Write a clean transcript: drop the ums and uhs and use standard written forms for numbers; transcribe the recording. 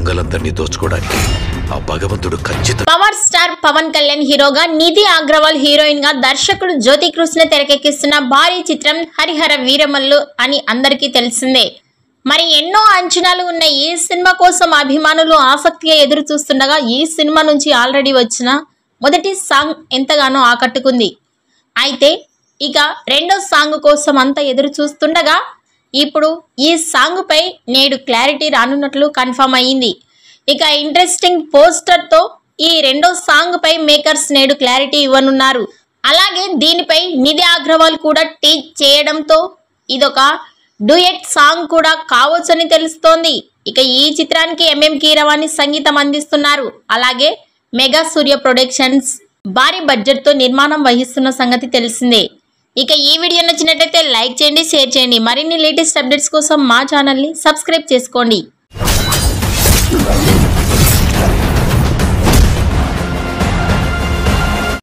దొంగలందరినీ దోచుకోవడానికి ఆ భగవంతుడు ఖచ్చితంగా. పవర్ స్టార్ పవన్ కళ్యాణ్ హీరోగా, నిధి అగ్రవాల్ హీరోయిన్ గా దర్శకుడు జ్యోతి కృష్ణ తెరకెక్కిస్తున్న భారీ చిత్రం హరిహర వీరమల్లు అని అందరికీ తెలిసిందే. మరి ఎన్నో అంచనాలు ఉన్న ఈ సినిమా కోసం అభిమానులు ఆసక్తిగా ఎదురు చూస్తుండగా ఈ సినిమా నుంచి ఆల్రెడీ వచ్చిన మొదటి సాంగ్ ఎంతగానో ఆకట్టుకుంది. అయితే ఇక రెండో సాంగ్ కోసం అంతా ఎదురు చూస్తుండగా ఇప్పుడు ఈ సాంగ్ పై నేడు క్లారిటీ రానున్నట్లు కన్ఫర్మ్ అయ్యింది. ఇక ఇంట్రెస్టింగ్ పోస్టర్ తో ఈ రెండో సాంగ్ పై మేకర్స్ నేడు క్లారిటీ ఇవ్వనున్నారు. అలాగే దీనిపై నిధి అగ్రవాల్ కూడా టీచ్ చేయడంతో ఇదొక డ్యూయెట్ సాంగ్ కూడా కావచ్చని తెలుస్తోంది. ఇక ఈ చిత్రానికి ఎంఎం కీరవాణి సంగీతం అందిస్తున్నారు. అలాగే మెగా సూర్య ప్రొడక్షన్స్ భారీ బడ్జెట్ తో నిర్మాణం వహిస్తున్న సంగతి తెలిసిందే. ఇక ఈ వీడియో నచ్చినట్లయితే లైక్ చేయండి, షేర్ చేయండి. మరిన్ని లేటెస్ట్ అప్డేట్స్ కోసం మా ఛానల్ని సబ్స్క్రైబ్ చేసుకోండి.